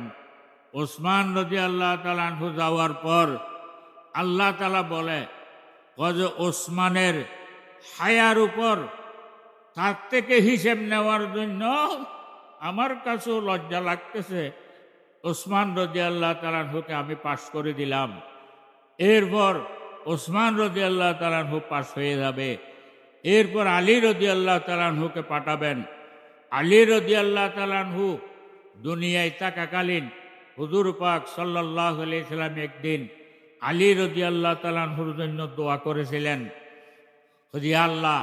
ওসমান রাদিয়াল্লাহু তাআলা আনহু যাওয়ার পর আল্লাহ তাআলা বলে যে ওসমানের হায়ার উপর তার থেকে হিসেব নেওয়ার জন্য আমার কাছেও লজ্জা লাগতেছে। ওসমান রাদিয়াল্লাহু তাআলা আনহুকে আমি পাস করে দিলাম। এরপর ওসমান রাদিয়াল্লাহু তাআলা আনহু পাস হয়ে যাবে। এরপর আলী রাদিয়াল্লাহু তাআলা আনহুকে পাঠাবেন। আলী রাদিয়াল্লাহু তাআলা আনহু দুনিয়ায় থাকাকালীন হুজুর পাক সাল্লাল্লাহু আলাইহি সাল্লাম একদিন আলী রাদিয়াল্লাহু তাআলা আনহুর জন্য দোয়া করেছিলেন, যে আল্লাহ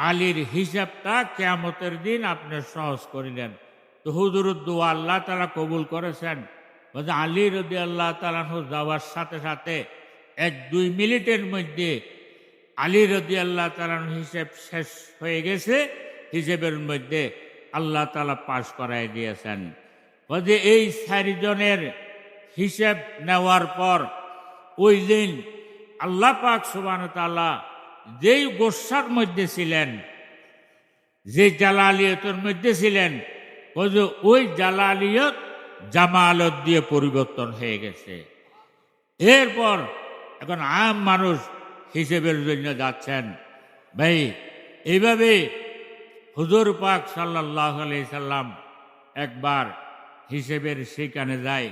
আলীর হিসাবটা কিয়ামতের দিন আপনি সহজ করিলেন। তো হুজুরের দোয়া আল্লাহ তাআলা কবুল করেছেন। আলী রাদিয়াল্লাহু তাআলা আনহু যাওয়ার সাথে সাথে 1-2 মিনিটের মধ্যে আলী রাদিয়াল্লাহু তাআলা আনহু হিসাব শেষ হয়ে গেছে। হিসেবের মধ্যে আল্লাহ তাআলা পাস করাই দিয়েছেন। যে এই 4 জনের হিসাব নেওয়ার পর ওই দিন আল্লাহ পাক সুবহানাহু ওয়া তাআলা যেই গোসার মধ্যে ছিলেন, যে জালালিয়তের মধ্যে ছিলেন, ওই জালালিয়ত জামালত দিয়ে পরিবর্তন হয়ে গেছে। এরপর এখন আম মানুষ হিসেবের জন্য যাচ্ছেন। ভাই, এইভাবে হুজুর পাক সাল্লাল্লাহু আলাইহি সাল্লাম একবার হিসেবের সেখানে যায়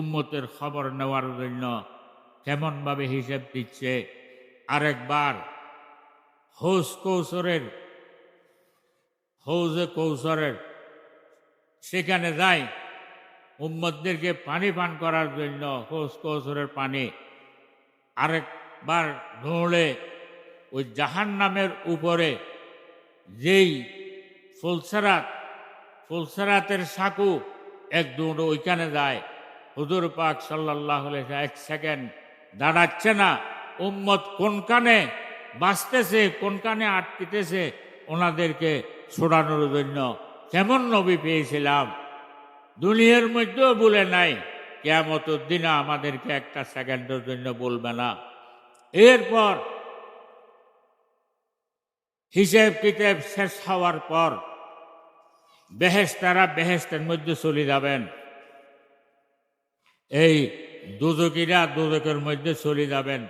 উম্মতের খবর নেওয়ার জন্য কেমনভাবে হিসেব দিচ্ছে। আরেকবার হৌজে কৌসরের সেখানে যায় উম্মতদেরকে পানি পান করার জন্য। হৌজ কৌসরের পানি আরেকবার দৌড়ে ওই জাহান্নামের উপরে যেই ফুলসেরাতের সাঁকু এক দৌড় ওইখানে যায়। হুজুর পাক সাল্লাল্লাহু আলাইহি ওয়াসাল্লাম 1 সেকেন্ড দাঁড়াচ্ছে না। উম্মত কোন কানে বাঁচতেছে, কোন কানে আটকিতেছে, ওনাদেরকে ছড়ানোর জন্য কেমন নবী পেয়েছিলাম। দুনিয়ার মধ্যেও বলে নাই, কিয়ামতের দিনে আমাদেরকে 1 সেকেন্ডের জন্য বলবে না। এরপর হিসেব কিতাব শেষ হওয়ার পর বেহেশতারা বেহেশতের মধ্যে চলে যাবেন। এই দুজকিরা দুজকের মধ্যে চলে যাবেন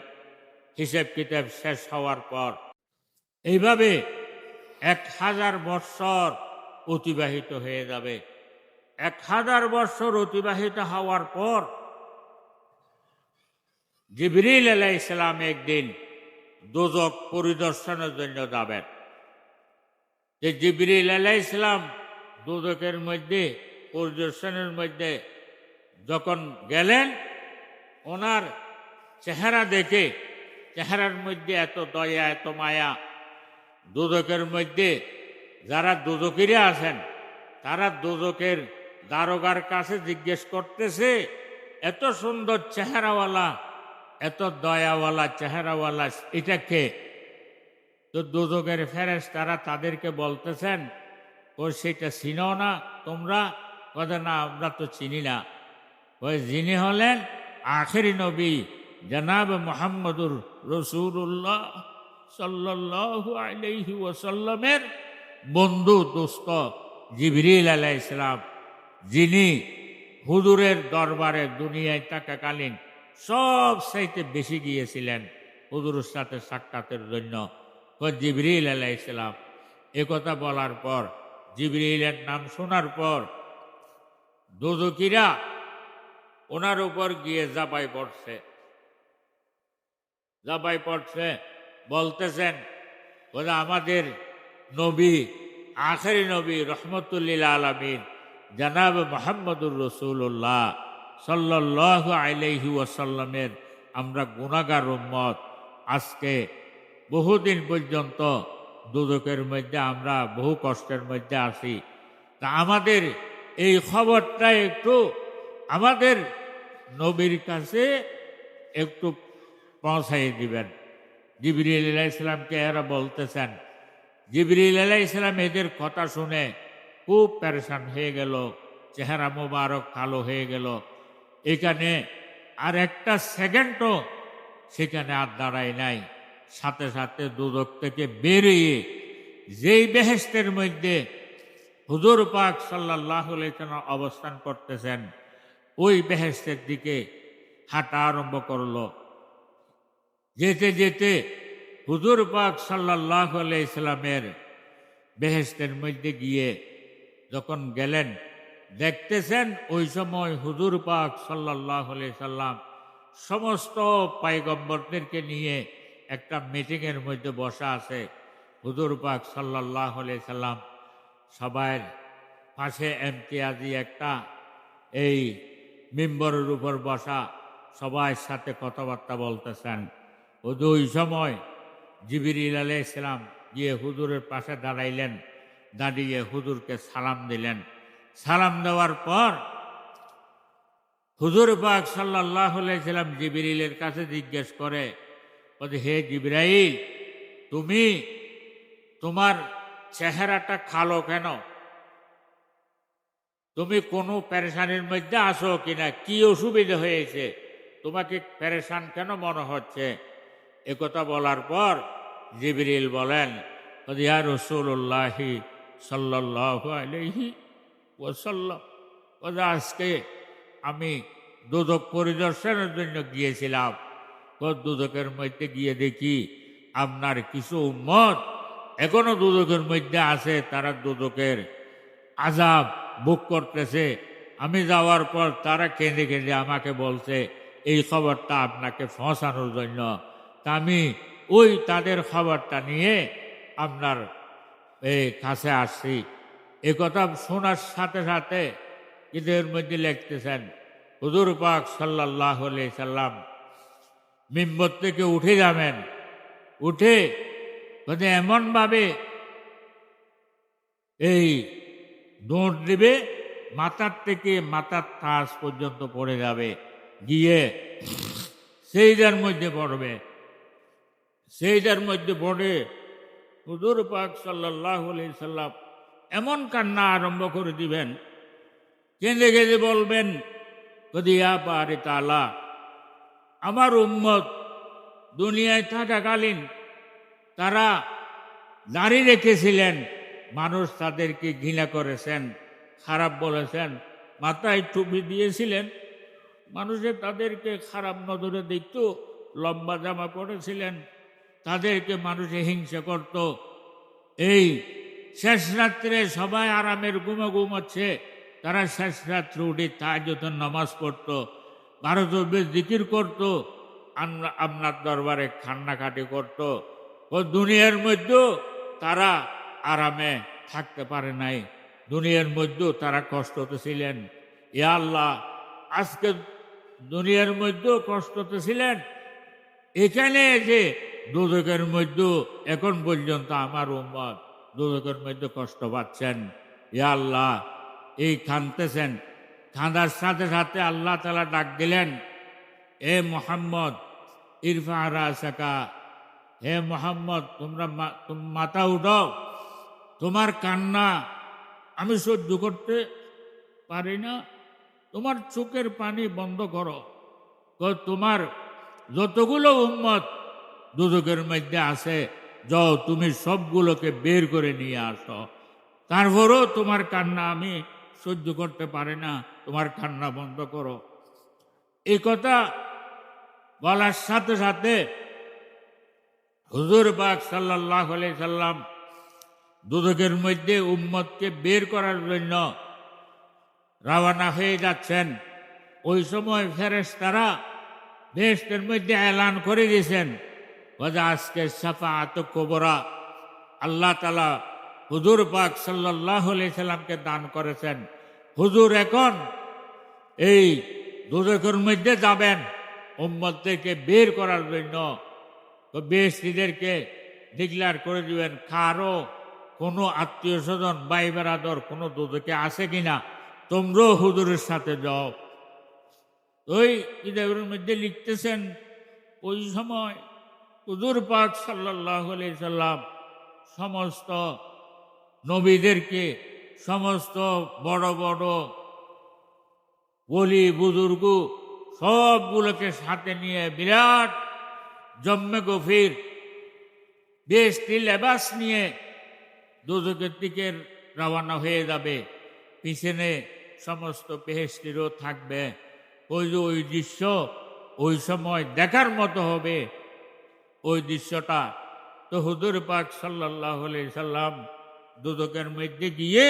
হিসেব কিতাব শেষ হওয়ার পর। এইভাবে 1000 বৎসর অতিবাহিত হয়ে যাবে। 1000 বৎসর অতিবাহিত হওয়ার পর জিবরিল আলাইহিস সালাম একদিন দোজক পরিদর্শনের জন্য যাবেন। যে জিবরিল আলাইহিস সালাম দোজকের মধ্যে পরিদর্শনের মধ্যে যখন গেলেন, ওনার চেহারা দেখে, চেহারার মধ্যে এত দয়া, এত মায়া। দোজকের মধ্যে যারা দোজকিরা আছেন তারা দোজকের দারোগার কাছে জিজ্ঞেস করতেছে, এত সুন্দর চেহারাওয়ালা, এত দয়াওয়ালা চেহারাওয়ালা এটা কে? তো দোজকের ফেরেশতারা তাদেরকে বলতেছেন, ও সেটা চিনো না তোমরা? কথা না, আমরা তো চিনি না। ওই যিনি হলেন আখেরি নবী জনাব মুহাম্মদুর রাসূলুল্লাহ সাল্লাল্লাহু আলাইহি ওয়াসাল্লামের বন্ধু দোস্ত জিবরিল আলাইহিস সালাম, যিনি হুজুরের দরবারে দুনিয়ায় থাকাকালীন সব চাইতে বেশি গিয়েছিলেন হুজুরের সাথে সাক্ষাতের জন্য। জিবরিল আলাইহিস সালাম একথা বলার পর, জিবরিলের নাম শোনার পর দোজকিরা ওনার উপর গিয়ে জাপাই পড়ছে, বলতেছেন, ওরা আমাদের নবী, আখেরি নবী রহমতুল্লিল আলামিন জনাব মুহাম্মদুর রাসূলুল্লাহ সাল্লাল্লাহু আলাইহি ওয়াসাল্লামের আমরা গুনাহগার উম্মত। আজকে বহুদিন পর্যন্ত দুদকের মধ্যে আমরা বহু কষ্টের মধ্যে আছি। তা আমাদের এই খবরটা একটু আমাদের নবীর কাছে একটু পৌঁছাই দিবেন। জিবরিল আলাইহিস সালামকে এরা বলতেছেন। জিবরিল আলাইহিস সালাম এদের কথা শুনে খুব পেরেশান হয়ে গেল, চেহারা মোবারক কালো হয়ে গেল। এখানে আর একটা সেকেন্ডও সেখানে আর দাঁড়ায় নাই। সাথে সাথে দুদক থেকে বেরিয়ে যেই বেহেশতের মধ্যে হুজুর পাক সাল্লাল্লাহু আলাইহি ওয়াসাল্লাম অবস্থান করতেছেন, ওই বেহেশতের দিকে হাঁটা আরম্ভ করলো। যেতে যেতে হুজুর পাক সাল্লাল্লাহু আলাইহি ওয়াসাল্লামের বেহেশতের মধ্যে গিয়ে যখন গেলেন, দেখতেছেন ওই সময় হুজুর পাক সাল্লাল্লাহু আলাইহি ওয়াসাল্লাম সমস্ত পয়গম্বরদেরকে নিয়ে একটা মিটিংয়ের মধ্যে বসা আছে। হুজুর পাক সাল্লাল্লাহু আলাইহি ওয়াসাল্লাম সবার পাশে ইমতিয়াজি একটা এই মিম্বরের উপর বসা, সবার সাথে কথাবার্তা বলতেছেন। ওই সময় জিবরিল আলাইহিস সালাম গিয়ে হুজুরের পাশে দাঁড়াইলেন, দাঁড়িয়ে হুজুরকে সালাম দিলেন। সালাম দেওয়ার পর হুজুর পাক সাল্লাল্লাহু আলাইহি সাল্লাম জিবরিলের কাছে জিজ্ঞেস করে, বলে, হে জিবরাইল, তুমি তোমার চেহারাটা কালো কেন? তুমি কোনো পেরেশানির মধ্যে আসো কিনা? কি অসুবিধা হয়েছে? তোমাকে পেরেশান কেন মনে হচ্ছে? একথা বলার পর জিবরিল বলেন, ইয়া রাসূলুল্লাহ সাল্লাল্লাহু আলাইহি ওয়াসাল্লাম, আজকে আমি দুদক পরিদর্শনের জন্য গিয়েছিলাম। দুদকের মধ্যে গিয়ে দেখি আপনার কিছু উম্মত এখনো দুদকের মধ্যে আছে, তারা দুদকের আযাব ভোগ করতেছে। আমি যাওয়ার পর তারা কেঁদে কেঁদে আমাকে বলছে এই খবরটা আপনাকে পৌঁছানোর জন্য। তা আমি ওই তাদের খবরটা নিয়ে আপনার এই কাছে আসছি। এ কথা শোনার সাথে সাথে ঈদের মধ্যে লিখতেছেন, হুজুর পাক সাল্লাল্লাহু আলাইহি সাল্লাম মিম্বর থেকে উঠে যাবেন, উঠে এমনভাবে এই দৌড় দিবে, মাথার থেকে মাথার তাজ পর্যন্ত পড়ে যাবে, গিয়ে সেইটার মধ্যে পড়বে। সেইটার মধ্যে পড়ে হুজুর পাক সাল্লাল্লাহু আলাইহি সাল্লাম এমন কান্না আরম্ভ করে দিবেন, কেঁদে কেঁদে বলবেন, ইয়া বারি তাআলা, আমার উম্মত দুনিয়ায় থাকাকালীন তারা দাড়ি রেখেছিলেন, মানুষ তাদেরকে ঘৃণা করেছেন, খারাপ বলেছেন। মাথায় টুপি দিয়েছিলেন, মানুষে তাদেরকে খারাপ নজরে দেখত। লম্বা জামা পরেছিলেন, তাদেরকে মানুষে হিংসা করত। এই শেষ রাত্রে সবাই আরামের ঘুমোচ্ছে, তারা শেষ রাত্রে উঠে তাহাজ্জুদের নামাজ পড়তো, 12 জিকির করত, আপনার দরবারে কান্নাকাটি করত। ও দুনিয়ার মধ্যেও তারা আরামে থাকতে পারে নাই, দুনিয়ার মধ্যেও তারা কষ্টতে ছিলেন। ইয়া আল্লাহ, আজকে দুনিয়ার মধ্যেও কষ্টতে ছিলেন, এখানে যে দোজখের মধ্যেও এখন পর্যন্ত আমার উম্মত দোজখের মধ্যে কষ্ট পাচ্ছেন। ইয়া আল্লাহ, এই কাঁদতেছেন। কাঁদার সাথে সাথে আল্লাহ তাআলা ডাক দিলেন, এ মুহাম্মদ ইরফা রাসাকা, হে মুহাম্মদ তোমরা মাথা উঠাও, তোমার কান্না আমি সহ্য করতে পারি না, তোমার চোখের পানি বন্ধ করো। তোমার যতগুলো উম্মত দুদকের মধ্যে আছে, যাও তুমি সবগুলোকে বের করে নিয়ে আসো। তারপরও তোমার কান্না আমি সহ্য করতে পারি না, তোমার কান্না বন্ধ করো। এই কথা বলার সাথে সাথে হুজুর পাক সাল্লাল্লাহু আলাইহি সাল্লাম দুদকের মধ্যে উম্মতকে বের করার জন্য রওনা হয়ে যাচ্ছেন। ওই সময় ফেরেশতারা বেহেশতের মধ্যে এলান করে দিয়েছেন, আজকে শাফাআত কুবরা আল্লাহ তাআলা হুজুর পাক সাল্লাল্লাহু আলাইহি সাল্লামকে দান করেছেন। হুজুর এখন এই দুদকের মধ্যে যাবেন উম্মতদেরকে বের করার জন্য। তো বেহেশতীদেরকে ডিক্লেয়ার করে দিবেন, কারো কোনো আত্মীয় স্বজন ভাই বেরাদর কোনো দুদকে আছে কিনা, তোমরাও হুজুরের সাথে যাও। ওই কিতাবের মধ্যে লিখতেছেন, ওই সময় হুজুর পাক সাল্লাল্লাহু আলাইহি সাল্লাম সমস্ত নবীদেরকে, সমস্ত বড় বড় ওলি বুজুর্গ সবগুলোকে সাথে নিয়ে বিরাট জম্মে গফির বেহেশতি লেবাস নিয়ে দোজখের দিকে রওনা হয়ে যাবে। পিছনে সমস্ত বেহেশতিরও থাকবে। ওই যে ওই দৃশ্য ওই সময় দেখার মতো হবে ওই দৃশ্যটা। তো হুজুর পাক সাল্লাল্লাহু আলাইহি সাল্লাম দোজখের মধ্যে গিয়ে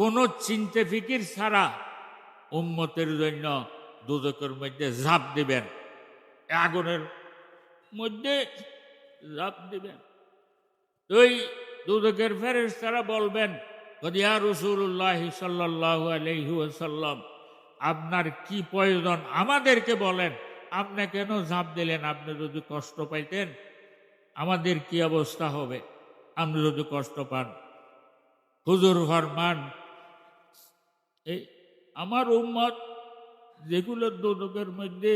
কোনো চিন্তা ফিকির ছাড়া উম্মতের জন্য দোজখের মধ্যে ঝাঁপ দিবেন, আগুনের মধ্যে ঝাঁপ দিবেন। ওই দোজখের ফেরেশতারা বলবেন, ইয়া রাসূলুল্লাহ সাল্লাল্লাহু আলাইহি ওয়াসাল্লাম, আপনার কি প্রয়োজন আমাদেরকে বলেন, আপনি কেন ঝাঁপ দিলেন? আপনি যদি কষ্ট পাইতেন আমাদের কি অবস্থা হবে আপনি যদি কষ্ট পান? হুজুর ফরমান, এই আমার উম্মত যেগুলো দোজখের মধ্যে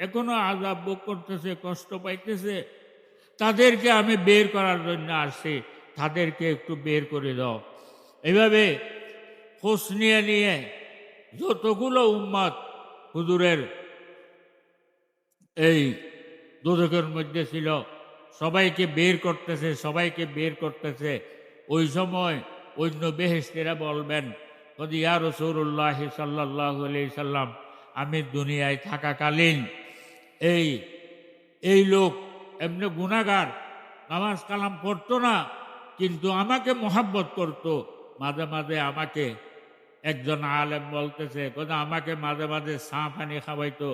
এখনো আযাব ভোগ করতেছে, কষ্ট পাইতেছে, তাদেরকে আমি বের করার জন্য আসছি, তাদেরকে একটু বের করে দাও। এভাবে খোঁজ নিয়ে নিয়ে যতগুলো উম্মত হুজুরের এই দোজখের মধ্যে ছিল সবাইকে বের করতেছে, সবাইকে বের করতেছে। ওই সময় অন্য বেহেশতিরা বলবেন, ইয়া রাসূলুল্লাহ সাল্লাল্লাহু আলাইহি সাল্লাম, আমি দুনিয়ায় থাকাকালীন এই লোক এমনি গুনাহগার, নামাজ কালাম পড়তো না, কিন্তু আমাকে মোহাব্বত করতো। মাঝে মাঝে আমাকে একজন আলেম বলতেছে, আমাকে মাঝে মাঝে চা পানি খাওয়াইতো।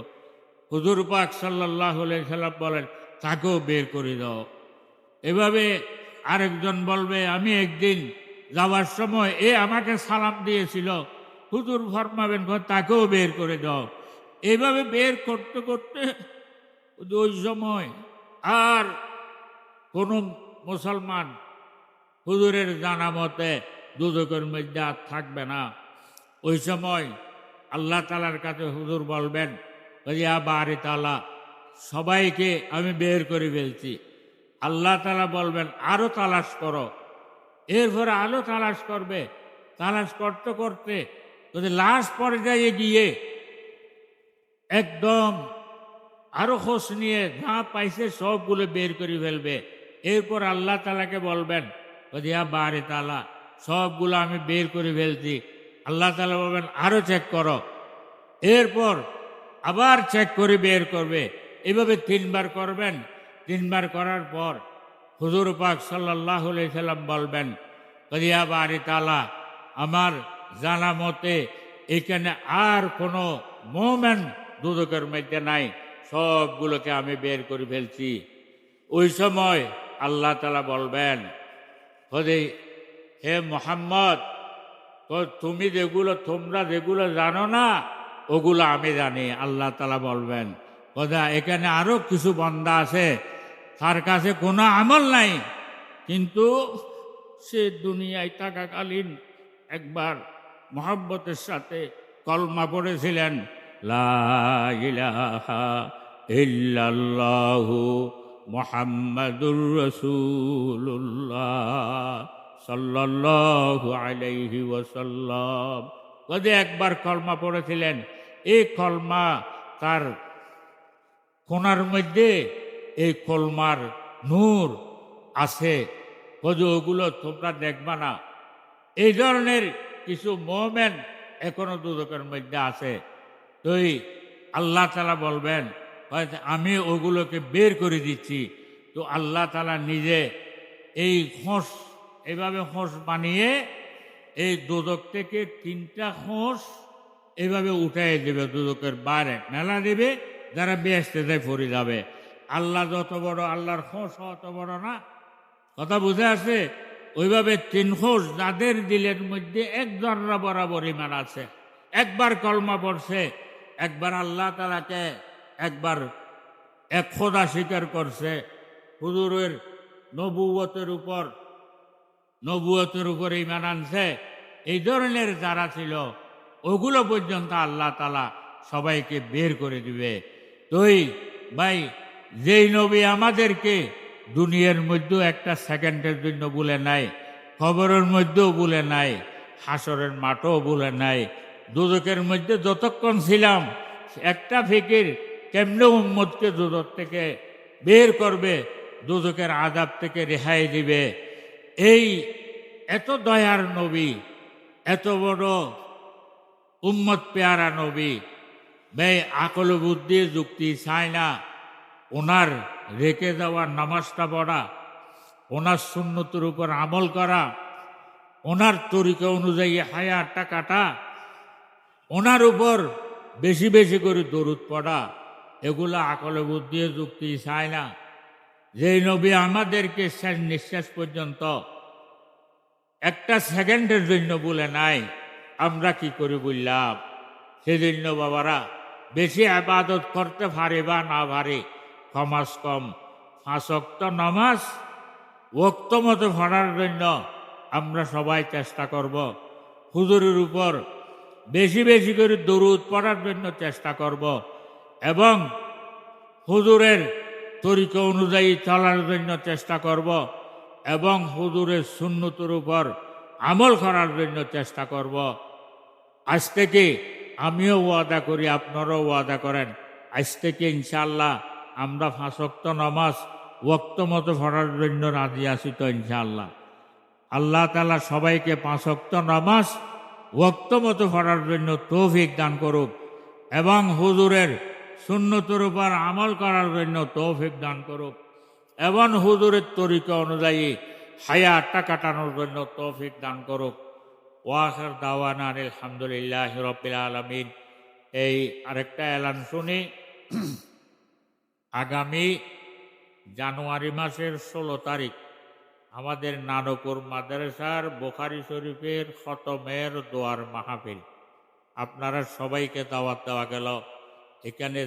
হুজুর পাক সাল্লাল্লাহু আলাইহি সাল্লাম বলেন, তাকেও বের করে দাও। এভাবে আরেকজন বলবে, আমি একদিন যাওয়ার সময় আমাকে সালাম দিয়েছিল। হুজুর ফরমাবেন, তাকেও বের করে দাও। এইভাবে বের করতে করতে ওই সময় আর কোন মুসলমান হুজুরের জানা মতে দোজখের মধ্যে আর থাকবে না। ওই সময় আল্লাহ তাআলার কাছে হুজুর বলবেন, ইয়া বারি তাআলা, সবাইকে আমি বের করে ফেলছি। আল্লাহ তাআলা বলবেন, আরো তালাশ করো। এরপরে আলো তালাশ করবে। তালাশ করতে করতে যদি লাস্ট পর্যায়ে গিয়ে একদম আরো খোঁজ নিয়ে যা পাইছে সবগুলো বের করে ফেলবে। এরপর আল্লাহ তাআলাকে বলবেন, ইয়া বারি তাআলা, সবগুলো আমি বের করে ফেলছি। আল্লাহ তাআলা বলবেন, আরো চেক করো। এরপর আবার চেক করে বের করবে। এভাবে 3 বার করবেন। 3 বার করার পর হুজুর পাক সাল্লাল্লাহু আলাইহি সাল্লাম বলবেন, ইয়া বারি তাআলা, আমার জানা মতে এখানে আর কোনো মুমিন দোজখের মধ্যে নাই, সবগুলোকে আমি বের করে ফেলছি। ওই সময় আল্লাহ তাআলা বলবেন, হে মুহাম্মদ, তোমরা যেগুলো জানো না ওগুলো আমি জানি। আল্লাহ তাআলা বলবেন, এখানে আরো কিছু বান্দা আছে, তার কাছে কোনো আমল নাই, কিন্তু সে দুনিয়ায় থাকাকালীন একবার মুহাব্বতের সাথে কলমা পড়েছিলেন, লা ইলাহা ইল্লাল্লাহু মুহাম্মাদুর রাসূলুল্লাহ সাল্লাল্লাহু আলাইহি ওয়াসাল্লাম। একবার কলমা পড়েছিলেন। এই কলমা তার কোনার মধ্যে এই কলমার নূর আছে। ওগুলো তোমরা দেখবা না। এই ধরনের কিছু মুমিন এখনো দোজখের মধ্যে আছে। তো আল্লাহ তাআলা বলবেন, আমি ওগুলোকে বের করে দিচ্ছি। তো আল্লাহ তাআলা নিজে এই খোঁজ, এইভাবে খোঁজ বানিয়ে এই দোজখ থেকে 3টা খোঁজ এইভাবে উঠাই দেবে, দোজখের বাইরে মেলা দেবে, যারা বেহেশতে যায় পড়ে যাবে। আল্লাহ যত বড়, আল্লাহর খোঁজ অত বড় না। কথা বুঝে আছে? ওইভাবে 3 খোঁজ যাদের দিলের মধ্যে 1 জররা বরাবর ঈমান আছে, একবার কলমা পড়ছে, একবার আল্লাহ তাআলাকে একবার এক খোদা স্বীকার করছে, হুজুরের নবুয়তের উপর ঈমান আনছে, এই ধরনের যারা ছিল ওগুলো পর্যন্ত আল্লাহ তাআলা সবাইকে বের করে দিবে। তুই ভাই যেই নবী আমাদেরকে দুনিয়ার মধ্যেও একটা সেকেন্ডের জন্য বলে নাই, খবরের মধ্যেও বলে নাই, হাসরের মাঠও বলে নাই, দোজখের মধ্যে যতক্ষণ ছিলাম একটা ফিকির কেমনে উম্মতকে দোজখ থেকে বের করবে, দোজখের আযাব থেকে রেহাই দিবে। এই এত দয়ার নবী, এত বড় উম্মত পেয়ারা নবী, ভাই আকল বুদ্ধি যুক্তি চায় না। ওনার রেখে যাওয়ার নামাজটা পড়া, ওনার সুন্নতের উপর আমল করা, ওনার তরিকা অনুযায়ী হায়াতটা কাটা, ওনার উপর বেশি বেশি করে দরুদ পড়া, এগুলো আকল বুদ্ধি যুক্তি চায় না। যেই নবী আমাদেরকে শেষ নিঃশ্বাস পর্যন্ত একটা সেকেন্ডের জন্য বলে নাই, আমরা কি করে বললাম? সেজন্য বাবারা বেশি আবাদত করতে পারে বা না পারে, কমাস কম 5 ওয়াক্ত নামাজ ওয়াক্ত মতো পড়ার জন্য আমরা সবাই চেষ্টা করব। হুজুরের উপর বেশি বেশি করে দরুদ পড়ার জন্য চেষ্টা করব এবং হুজুরের তরিকা অনুযায়ী চলার জন্য চেষ্টা করব এবং হুজুরের সুন্নতের উপর আমল করার জন্য চেষ্টা করব। আজ থেকে আমিও ওয়াদা করি, আপনারাও ওয়াদা করেন, আজ থেকে ইনশাআল্লাহ আমরা 5 ওয়াক্ত নামাজ ওয়াক্ত মতো পড়ার জন্য রাজি আছি তো ইনশাআল্লাহ। আল্লাহ তাআলা সবাইকে 5 ওয়াক্ত নামাজ ওয়াক্ত মতো পড়ার জন্য তৌফিক দান করুক এবং হুজুরের সুন্নতের উপর আমল করার জন্য তৌফিক দান করুক এবং হুজুরের তরিকা অনুযায়ী হায়াতটা কাটানোর জন্য তৌফিক দান করুক। ওয়াখির দাওয়ানা আলহামদুলিল্লাহি রাব্বিল আলামিন। এই আরেকটা এলান শুনি, আগামী জানুয়ারি মাসের 16 তারিখ আমাদের নানপুর মাদ্রাসার বুখারী শরীফের খতমের দোয়ার মাহফিল। আপনারা সবাইকে দাওয়াত দেওয়া গেল। এখানে